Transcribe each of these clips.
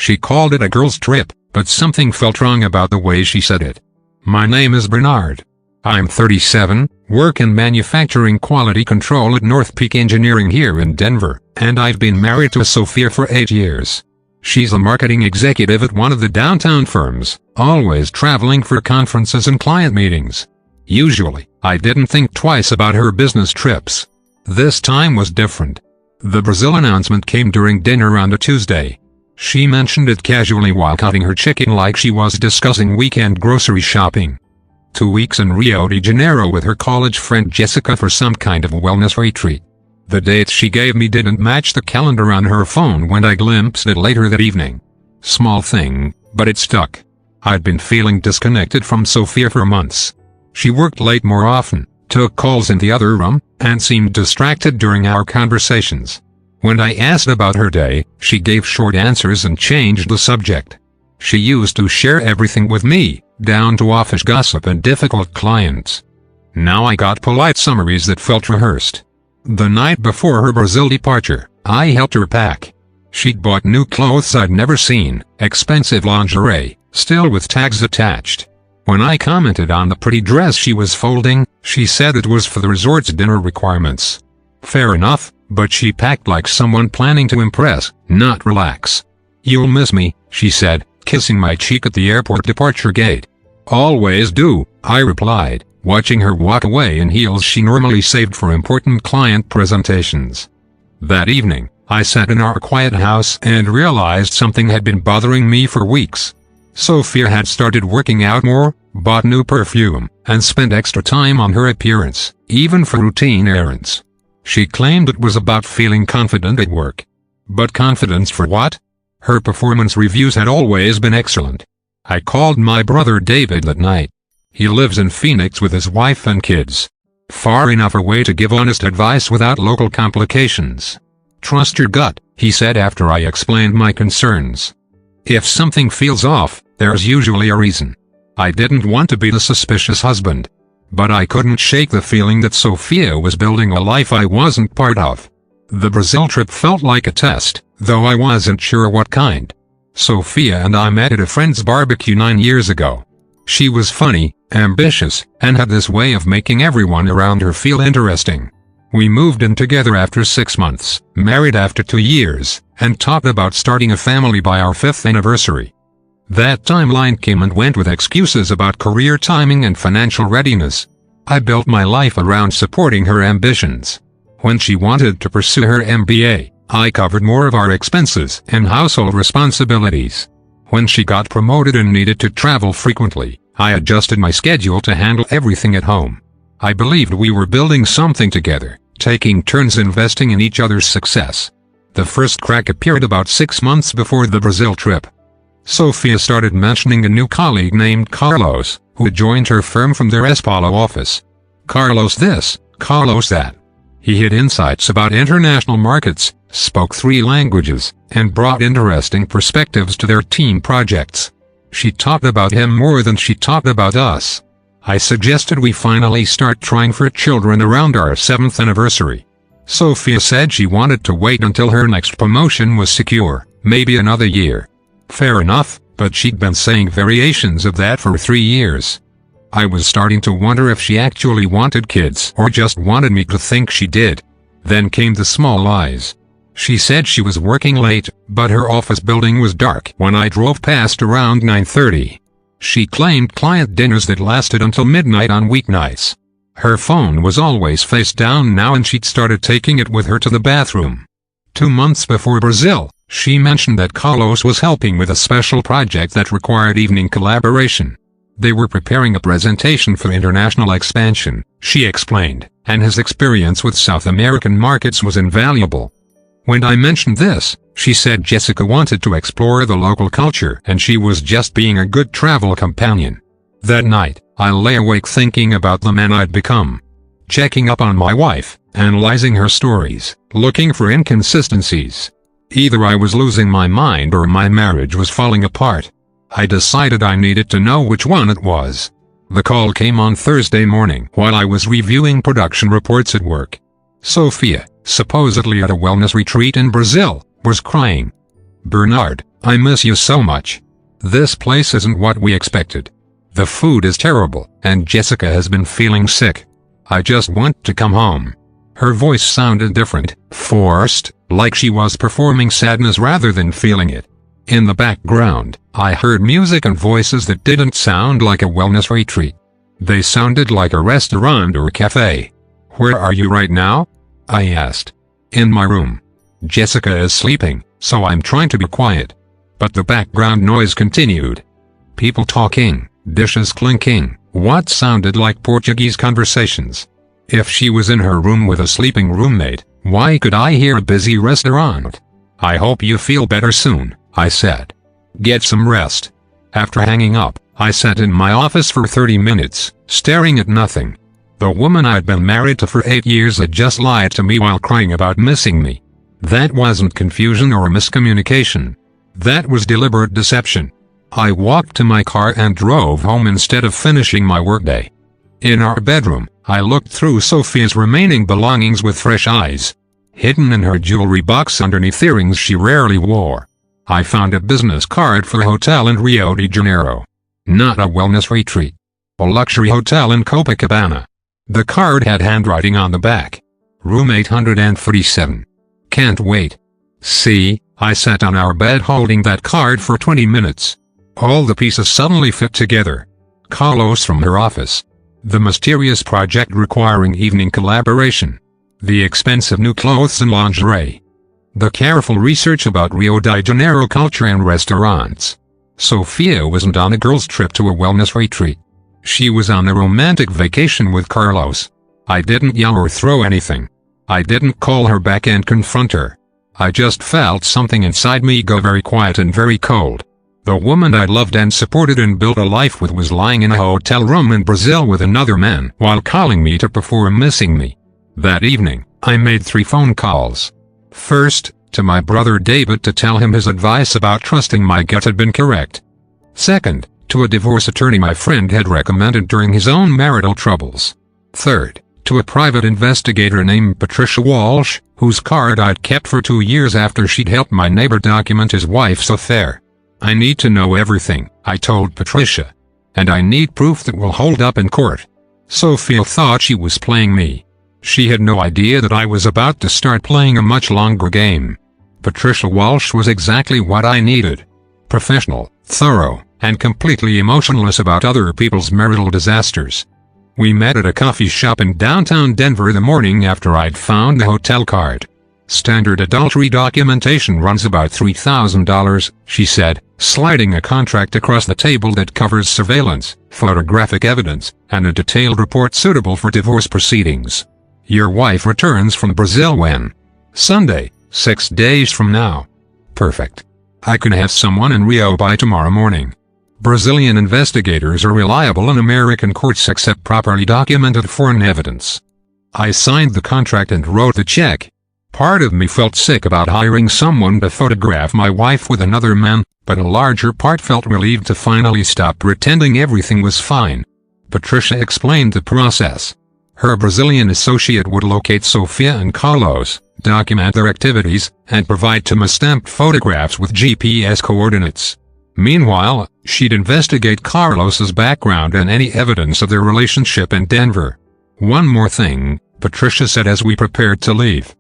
She called it a girls' trip, but something felt wrong about the way she said it. My name is Bernard. I'm 37, work in manufacturing quality control at North Peak Engineering here in Denver, and I've been married to Sophia for 8 years. She's a marketing executive at one of the downtown firms, always traveling for conferences and client meetings. Usually, I didn't think twice about her business trips. This time was different. The Brazil announcement came during dinner on a Tuesday. She mentioned it casually while cutting her chicken like she was discussing weekend grocery shopping. 2 weeks in Rio de Janeiro with her college friend Jessica for some kind of wellness retreat. The dates she gave me didn't match the calendar on her phone when I glimpsed it later that evening. Small thing, but it stuck. I'd been feeling disconnected from Sophia for months. She worked late more often, took calls in the other room, and seemed distracted during our conversations. When I asked about her day, she gave short answers and changed the subject. She used to share everything with me, down to office gossip and difficult clients. Now I got polite summaries that felt rehearsed. The night before her Brazil departure, I helped her pack. She'd bought new clothes I'd never seen, expensive lingerie, still with tags attached. When I commented on the pretty dress she was folding, she said it was for the resort's dinner requirements. Fair enough, but she packed like someone planning to impress, not relax. You'll miss me, she said, kissing my cheek at the airport departure gate. Always do, I replied, watching her walk away in heels she normally saved for important client presentations. That evening, I sat in our quiet house and realized something had been bothering me for weeks. Sophia had started working out more, bought new perfume, and spent extra time on her appearance, even for routine errands. She claimed it was about feeling confident at work. But confidence for what? Her performance reviews had always been excellent. I called my brother David that night. He lives in Phoenix with his wife and kids. Far enough away to give honest advice without local complications. Trust your gut, he said after I explained my concerns. If something feels off, there's usually a reason. I didn't want to be the suspicious husband. But I couldn't shake the feeling that Sophia was building a life I wasn't part of. The Brazil trip felt like a test, though I wasn't sure what kind. Sophia and I met at a friend's barbecue 9 years ago. She was funny, ambitious, and had this way of making everyone around her feel interesting. We moved in together after 6 months, married after 2 years, and talked about starting a family by our 5th anniversary. That timeline came and went with excuses about career timing and financial readiness. I built my life around supporting her ambitions. When she wanted to pursue her MBA, I covered more of our expenses and household responsibilities. When she got promoted and needed to travel frequently, I adjusted my schedule to handle everything at home. I believed we were building something together, taking turns investing in each other's success. The first crack appeared about 6 months before the Brazil trip. Sophia started mentioning a new colleague named Carlos, who had joined her firm from their São Paulo office. Carlos this, Carlos that. He had insights about international markets, spoke 3 languages, and brought interesting perspectives to their team projects. She talked about him more than she talked about us. I suggested we finally start trying for children around our 7th anniversary. Sophia said she wanted to wait until her next promotion was secure, maybe another year. Fair enough, but she'd been saying variations of that for 3 years. I was starting to wonder if she actually wanted kids or just wanted me to think she did. Then came the small lies. She said she was working late, but her office building was dark when I drove past around 9:30. She claimed client dinners that lasted until midnight on weeknights. Her phone was always face down now and she'd started taking it with her to the bathroom. 2 months before Brazil, she mentioned that Carlos was helping with a special project that required evening collaboration. They were preparing a presentation for international expansion, she explained, and his experience with South American markets was invaluable. When I mentioned this, she said Jessica wanted to explore the local culture and she was just being a good travel companion. That night, I lay awake thinking about the man I'd become. Checking up on my wife, analyzing her stories, looking for inconsistencies. Either I was losing my mind or my marriage was falling apart. I decided I needed to know which one it was. The call came on Thursday morning while I was reviewing production reports at work. Sophia, supposedly at a wellness retreat in Brazil, was crying. "Bernard, I miss you so much. This place isn't what we expected. The food is terrible, and Jessica has been feeling sick. I just want to come home." Her voice sounded different, forced, like she was performing sadness rather than feeling it. In the background, I heard music and voices that didn't sound like a wellness retreat. They sounded like a restaurant or a cafe. "Where are you right now?" I asked. "In my room. Jessica is sleeping, so I'm trying to be quiet." But the background noise continued. People talking, dishes clinking, what sounded like Portuguese conversations. If she was in her room with a sleeping roommate, why could I hear a busy restaurant? "I hope you feel better soon," I said. "Get some rest." After hanging up, I sat in my office for 30 minutes, staring at nothing. The woman I'd been married to for 8 years had just lied to me while crying about missing me. That wasn't confusion or miscommunication. That was deliberate deception. I walked to my car and drove home instead of finishing my workday. In our bedroom, I looked through Sophia's remaining belongings with fresh eyes. Hidden in her jewelry box underneath earrings she rarely wore, I found a business card for a hotel in Rio de Janeiro. Not a wellness retreat. A luxury hotel in Copacabana. The card had handwriting on the back. Room 837. Can't wait. See, I sat on our bed holding that card for 20 minutes. All the pieces suddenly fit together. Carlos from her office. The mysterious project requiring evening collaboration. The expensive new clothes and lingerie. The careful research about Rio de Janeiro culture and restaurants. Sophia wasn't on a girls' trip to a wellness retreat. She was on a romantic vacation with Carlos. I didn't yell or throw anything. I didn't call her back and confront her. I just felt something inside me go very quiet and very cold. The woman I loved and supported and built a life with was lying in a hotel room in Brazil with another man while calling me to perform missing me. That evening, I made 3 phone calls. First, to my brother David to tell him his advice about trusting my gut had been correct. Second, to a divorce attorney my friend had recommended during his own marital troubles. Third, to a private investigator named Patricia Walsh, whose card I'd kept for 2 years after she'd helped my neighbor document his wife's affair. "I need to know everything," I told Patricia. "And I need proof that will hold up in court." Sophia thought she was playing me. She had no idea that I was about to start playing a much longer game. Patricia Walsh was exactly what I needed. Professional, thorough, and completely emotionless about other people's marital disasters. We met at a coffee shop in downtown Denver the morning after I'd found the hotel card. "Standard adultery documentation runs about $3,000, she said, sliding a contract across the table that covers surveillance, photographic evidence, and a detailed report suitable for divorce proceedings. Your wife returns from Brazil when? Sunday, 6 days from now. Perfect. I can have someone in Rio by tomorrow morning. Brazilian investigators are reliable and American courts accept properly documented foreign evidence." I signed the contract and wrote the check. Part of me felt sick about hiring someone to photograph my wife with another man, but a larger part felt relieved to finally stop pretending everything was fine. Patricia explained the process. Her Brazilian associate would locate Sophia and Carlos, document their activities, and provide timestamped photographs with GPS coordinates. Meanwhile, she'd investigate Carlos's background and any evidence of their relationship in Denver. "One more thing," Patricia said as we prepared to leave.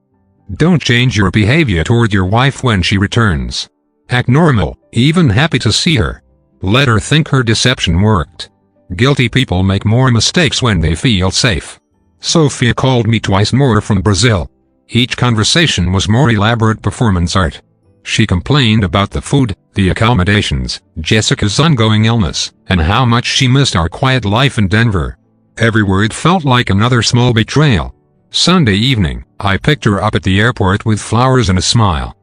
"Don't change your behavior toward your wife when she returns. Act normal, even happy to see her. Let her think her deception worked. Guilty people make more mistakes when they feel safe." Sophia called me twice more from Brazil. Each conversation was more elaborate performance art. She complained about the food, the accommodations, Jessica's ongoing illness, and how much she missed our quiet life in Denver. Every word felt like another small betrayal. Sunday evening, I picked her up at the airport with flowers and a smile.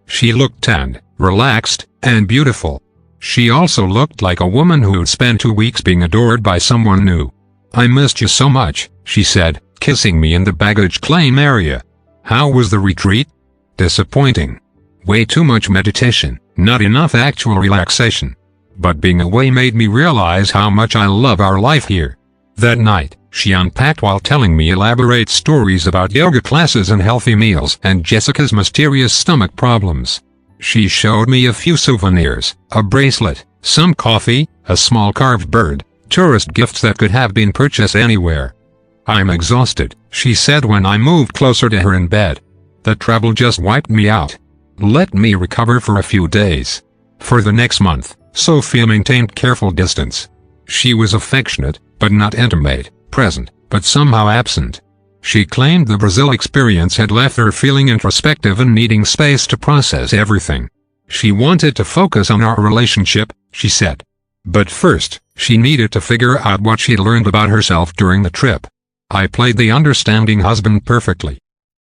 She looked tanned, relaxed, and beautiful. She also looked like a woman who had spent 2 weeks being adored by someone new. "I missed you so much," she said, kissing me in the baggage claim area. "How was the retreat?" "Disappointing. Way too much meditation, not enough actual relaxation. But being away made me realize how much I love our life here." That night, she unpacked while telling me elaborate stories about yoga classes and healthy meals and Jessica's mysterious stomach problems. She showed me a few souvenirs, a bracelet, some coffee, a small carved bird, tourist gifts that could have been purchased anywhere. "I'm exhausted," she said when I moved closer to her in bed. "The travel just wiped me out. Let me recover for a few days." For the next month, Sophia maintained careful distance. She was affectionate, but not intimate, present, but somehow absent. She claimed the Brazil experience had left her feeling introspective and needing space to process everything. She wanted to focus on our relationship, she said. But first, she needed to figure out what she'd learned about herself during the trip. I played the understanding husband perfectly.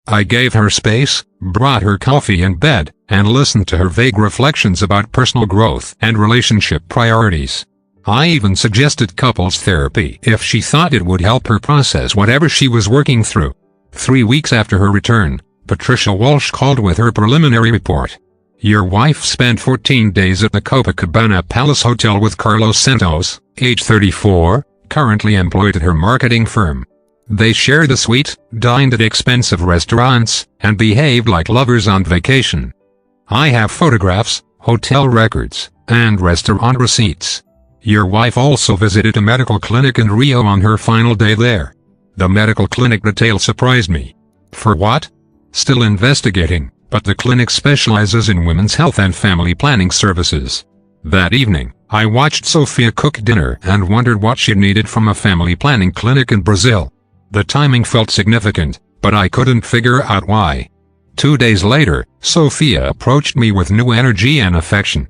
I gave her space, brought her coffee in bed, and listened to her vague reflections about personal growth and relationship priorities. I even suggested couples therapy if she thought it would help her process whatever she was working through. 3 weeks after her return, Patricia Walsh called with her preliminary report. "Your wife spent 14 days at the Copacabana Palace Hotel with Carlos Santos, age 34, currently employed at her marketing firm. They shared a suite, dined at expensive restaurants, and behaved like lovers on vacation. I have photographs, hotel records, and restaurant receipts. Your wife also visited a medical clinic in Rio on her final day there. The medical clinic detail surprised me." "For what?" "Still investigating, but the clinic specializes in women's health and family planning services." That evening, I watched Sophia cook dinner and wondered what she needed from a family planning clinic in Brazil. The timing felt significant, but I couldn't figure out why. 2 days later, Sophia approached me with new energy and affection.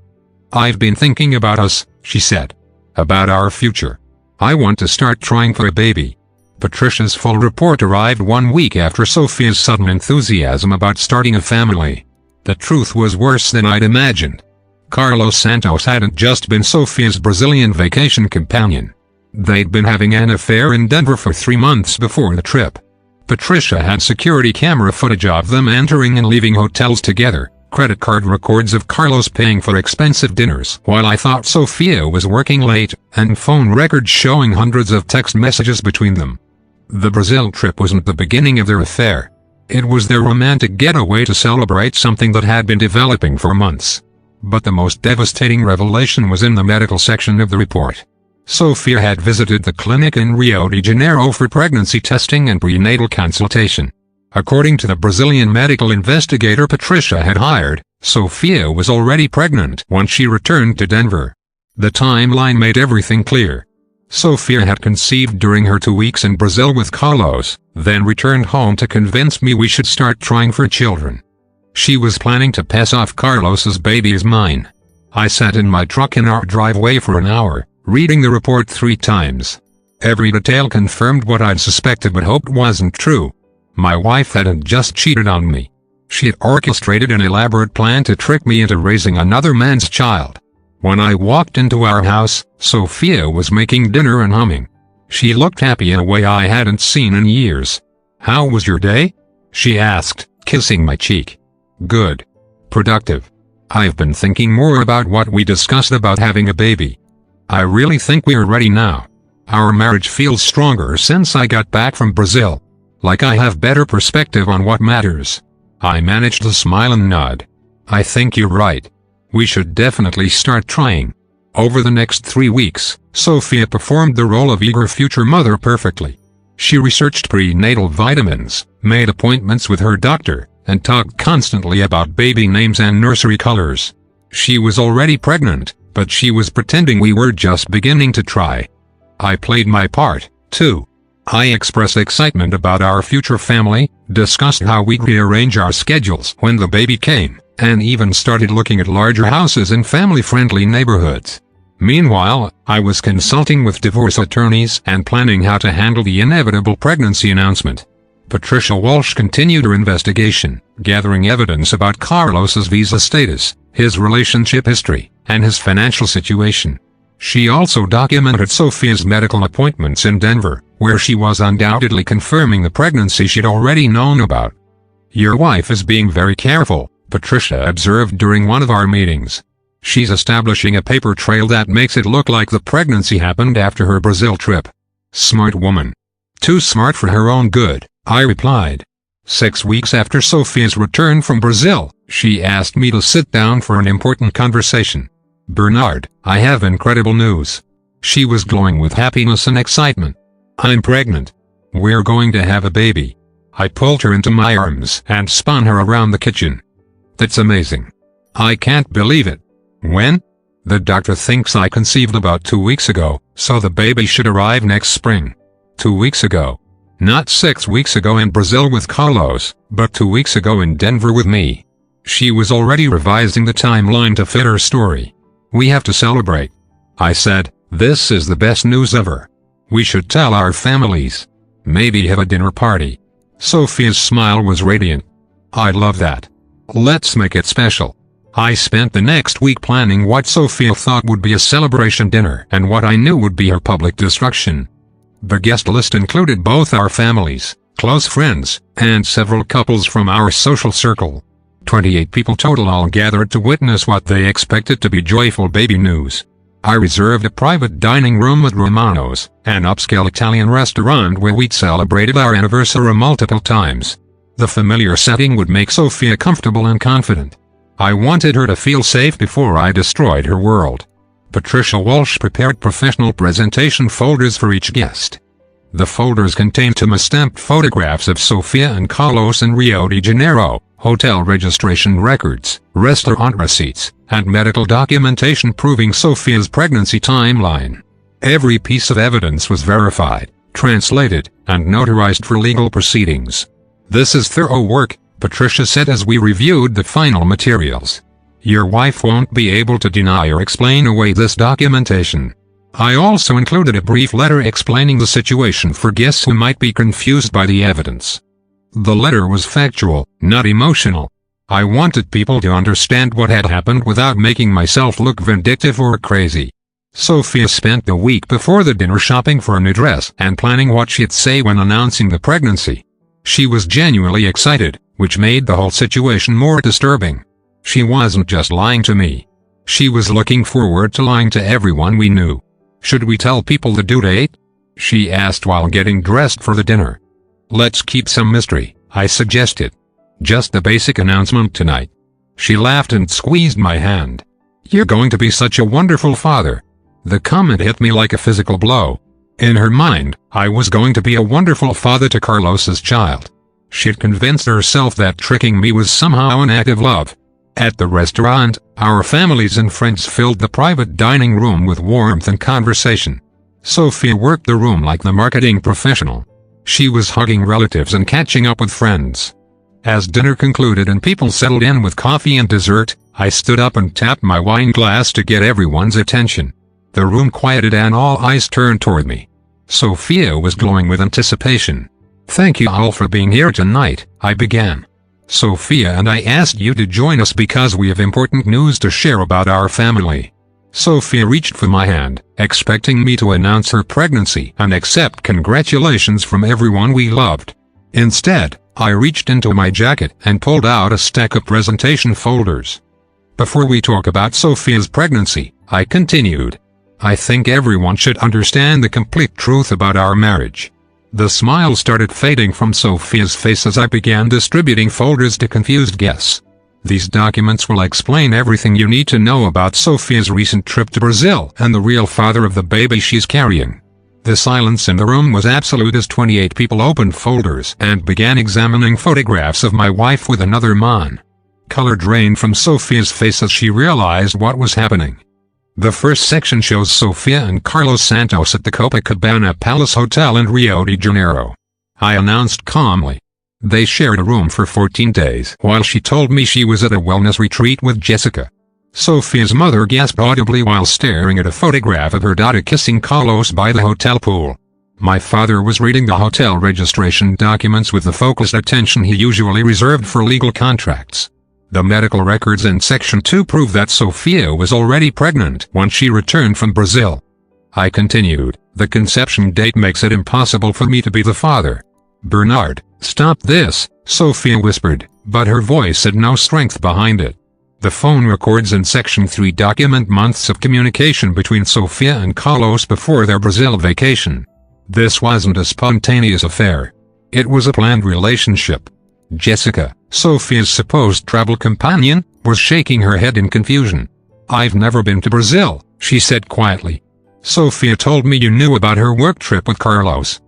"I've been thinking about us," she said. "About our future. I want to start trying for a baby." Patricia's full report arrived 1 week after Sophia's sudden enthusiasm about starting a family. The truth was worse than I'd imagined. Carlos Santos hadn't just been Sophia's Brazilian vacation companion. They'd been having an affair in Denver for 3 months before the trip. Patricia had security camera footage of them entering and leaving hotels together, credit card records of Carlos paying for expensive dinners while I thought Sophia was working late, and phone records showing hundreds of text messages between them. The Brazil trip wasn't the beginning of their affair. It was their romantic getaway to celebrate something that had been developing for months. But the most devastating revelation was in the medical section of the report. Sophia had visited the clinic in Rio de Janeiro for pregnancy testing and prenatal consultation. According to the Brazilian medical investigator Patricia had hired, Sophia was already pregnant when she returned to Denver. The timeline made everything clear. Sophia had conceived during her 2 weeks in Brazil with Carlos, then returned home to convince me we should start trying for children. She was planning to pass off Carlos's baby as mine. I sat in my truck in our driveway for an hour, reading the report 3 times. Every detail confirmed what I'd suspected but hoped wasn't true. My wife hadn't just cheated on me. She had orchestrated an elaborate plan to trick me into raising another man's child. When I walked into our house, Sophia was making dinner and humming. She looked happy in a way I hadn't seen in years. "How was your day?" she asked, kissing my cheek. "Good. Productive. I've been thinking more about what we discussed about having a baby. I really think we're ready now. Our marriage feels stronger since I got back from Brazil. Like I have better perspective on what matters." I managed to smile and nod. "I think you're right. We should definitely start trying." Over the next 3 weeks, Sophia performed the role of eager future mother perfectly. She researched prenatal vitamins, made appointments with her doctor, and talked constantly about baby names and nursery colors. She was already pregnant, but she was pretending we were just beginning to try. I played my part, too. I expressed excitement about our future family, discussed how we'd rearrange our schedules when the baby came, and even started looking at larger houses in family-friendly neighborhoods. Meanwhile, I was consulting with divorce attorneys and planning how to handle the inevitable pregnancy announcement. Patricia Walsh continued her investigation, gathering evidence about Carlos's visa status, his relationship history, and his financial situation. She also documented Sophia's medical appointments in Denver, where she was undoubtedly confirming the pregnancy she'd already known about. "Your wife is being very careful," Patricia observed during one of our meetings. "She's establishing a paper trail that makes it look like the pregnancy happened after her Brazil trip." "Smart woman." "Too smart for her own good," I replied. 6 weeks after Sophia's return from Brazil, she asked me to sit down for an important conversation. "Bernard, I have incredible news." She was glowing with happiness and excitement. "I'm pregnant. We're going to have a baby." I pulled her into my arms and spun her around the kitchen. "That's amazing. I can't believe it. When?" "The doctor thinks I conceived about 2 weeks ago, so the baby should arrive next spring." 2 weeks ago. Not 6 weeks ago in Brazil with Carlos, but 2 weeks ago in Denver with me. She was already revising the timeline to fit her story. "We have to celebrate," I said. "This is the best news ever. We should tell our families. Maybe have a dinner party." Sophia's smile was radiant. "I love that. Let's make it special." I spent the next week planning what Sophia thought would be a celebration dinner and what I knew would be her public destruction. The guest list included both our families, close friends, and several couples from our social circle. 28 people total all gathered to witness what they expected to be joyful baby news. I reserved a private dining room at Romano's, an upscale Italian restaurant where we'd celebrated our anniversary multiple times. The familiar setting would make Sophia comfortable and confident. I wanted her to feel safe before I destroyed her world. Patricia Walsh prepared professional presentation folders for each guest. The folders contained 2 stamped photographs of Sophia and Carlos in Rio de Janeiro, hotel registration records, restaurant receipts, and medical documentation proving Sophia's pregnancy timeline. Every piece of evidence was verified, translated, and notarized for legal proceedings. "This is thorough work," Patricia said as we reviewed the final materials. "Your wife won't be able to deny or explain away this documentation." I also included a brief letter explaining the situation for guests who might be confused by the evidence. The letter was factual, not emotional. I wanted people to understand what had happened without making myself look vindictive or crazy. Sophia spent the week before the dinner shopping for a new dress and planning what she'd say when announcing the pregnancy. She was genuinely excited, which made the whole situation more disturbing. She wasn't just lying to me. She was looking forward to lying to everyone we knew. "Should we tell people the due date?" she asked while getting dressed for the dinner. "Let's keep some mystery," I suggested. "Just a basic announcement tonight." She laughed and squeezed my hand. "You're going to be such a wonderful father." The comment hit me like a physical blow. In her mind, I was going to be a wonderful father to Carlos's child. She'd convinced herself that tricking me was somehow an act of love. At the restaurant, our families and friends filled the private dining room with warmth and conversation. Sophia worked the room like the marketing professional. She was hugging relatives and catching up with friends. As dinner concluded and people settled in with coffee and dessert, I stood up and tapped my wine glass to get everyone's attention. The room quieted and all eyes turned toward me. Sophia was glowing with anticipation. "Thank you all for being here tonight," I began. "Sophia and I asked you to join us because we have important news to share about our family." Sophia reached for my hand, expecting me to announce her pregnancy and accept congratulations from everyone we loved. Instead, I reached into my jacket and pulled out a stack of presentation folders. "Before we talk about Sophia's pregnancy," I continued, "I think everyone should understand the complete truth about our marriage." The smile started fading from Sophia's face as I began distributing folders to confused guests. "These documents will explain everything you need to know about Sophia's recent trip to Brazil and the real father of the baby she's carrying." The silence in the room was absolute as 28 people opened folders and began examining photographs of my wife with another man. Color drained from Sophia's face as she realized what was happening. The first section shows Sophia and Carlos Santos at the Copacabana Palace Hotel in Rio de Janeiro. I announced calmly. They shared a room for 14 days while she told me she was at a wellness retreat with Jessica. Sophia's mother gasped audibly while staring at a photograph of her daughter kissing Carlos by the hotel pool. My father was reading the hotel registration documents with the focused attention he usually reserved for legal contracts. The medical records in Section 2 prove that Sophia was already pregnant when she returned from Brazil. I continued, "The conception date makes it impossible for me to be the father." "Bernard, stop this," Sophia whispered, but her voice had no strength behind it. The phone records in Section 3 document months of communication between Sophia and Carlos before their Brazil vacation. This wasn't a spontaneous affair. It was a planned relationship. Jessica, Sophia's supposed travel companion, was shaking her head in confusion. "I've never been to Brazil," she said quietly. "Sophia told me you knew about her work trip with Carlos."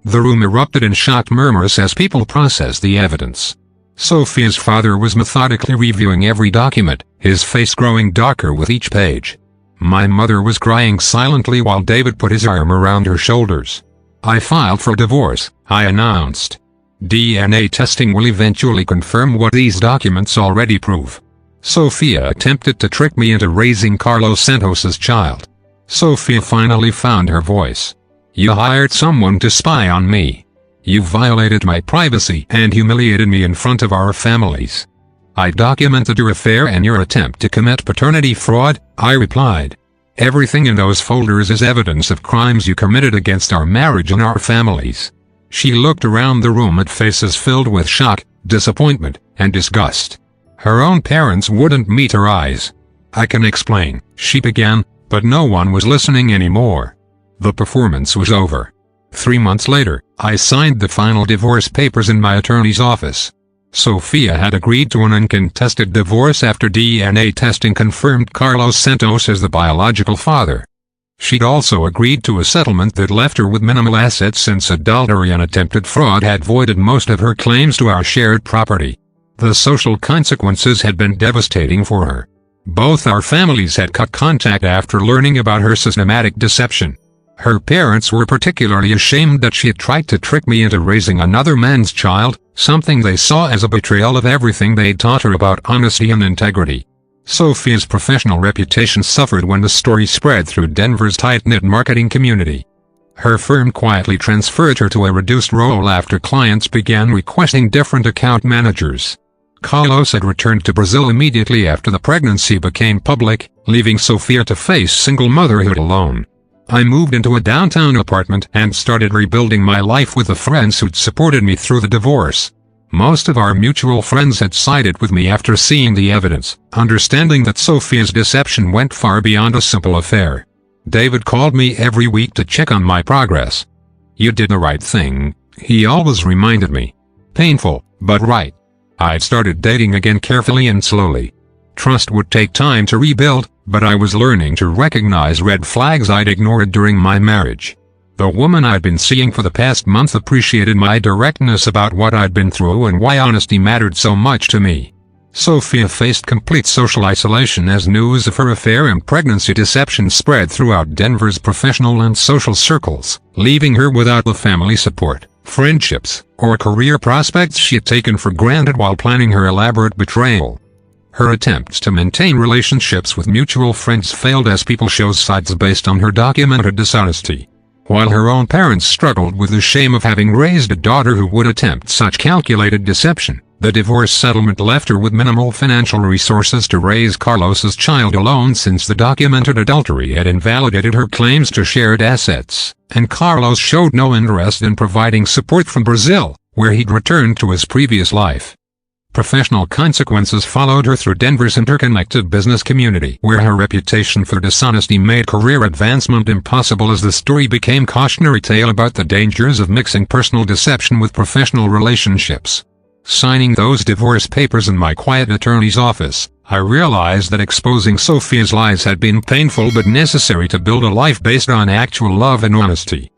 The room erupted in shocked murmurs as people processed the evidence. Sophia's father was methodically reviewing every document, his face growing darker with each page. My mother was crying silently while David put his arm around her shoulders. "I filed for divorce," I announced. "DNA testing will eventually confirm what these documents already prove." Sophia attempted to trick me into raising Carlos Santos's child. Sophia finally found her voice. "You hired someone to spy on me. You violated my privacy and humiliated me in front of our families. I documented your affair and your attempt to commit paternity fraud," I replied. "Everything in those folders is evidence of crimes you committed against our marriage and our families." She looked around the room at faces filled with shock, disappointment, and disgust. Her own parents wouldn't meet her eyes. "I can explain," she began, but no one was listening anymore. The performance was over. 3 months later, I signed the final divorce papers in my attorney's office. Sophia had agreed to an uncontested divorce after DNA testing confirmed Carlos Santos as the biological father. She'd also agreed to a settlement that left her with minimal assets since adultery and attempted fraud had voided most of her claims to our shared property. The social consequences had been devastating for her. Both our families had cut contact after learning about her systematic deception. Her parents were particularly ashamed that she had tried to trick me into raising another man's child, something they saw as a betrayal of everything they'd taught her about honesty and integrity. Sophia's professional reputation suffered when the story spread through Denver's tight-knit marketing community. Her firm quietly transferred her to a reduced role after clients began requesting different account managers. Carlos had returned to Brazil immediately after the pregnancy became public, leaving Sophia to face single motherhood alone. I moved into a downtown apartment and started rebuilding my life with the friends who'd supported me through the divorce. Most of our mutual friends had sided with me after seeing the evidence, understanding that Sophia's deception went far beyond a simple affair. David called me every week to check on my progress. "You did the right thing," he always reminded me. Painful, but right. I'd started dating again carefully and slowly. Trust would take time to rebuild, but I was learning to recognize red flags I'd ignored during my marriage. The woman I'd been seeing for the past month appreciated my directness about what I'd been through and why honesty mattered so much to me. Sophia faced complete social isolation as news of her affair and pregnancy deception spread throughout Denver's professional and social circles, leaving her without the family support, friendships, or career prospects she had taken for granted while planning her elaborate betrayal. Her attempts to maintain relationships with mutual friends failed as people chose sides based on her documented dishonesty. While her own parents struggled with the shame of having raised a daughter who would attempt such calculated deception, the divorce settlement left her with minimal financial resources to raise Carlos's child alone since the documented adultery had invalidated her claims to shared assets, and Carlos showed no interest in providing support from Brazil, where he'd returned to his previous life. Professional consequences followed her through Denver's interconnected business community, where her reputation for dishonesty made career advancement impossible as the story became a cautionary tale about the dangers of mixing personal deception with professional relationships. Signing those divorce papers in my quiet attorney's office, I realized that exposing Sophia's lies had been painful but necessary to build a life based on actual love and honesty.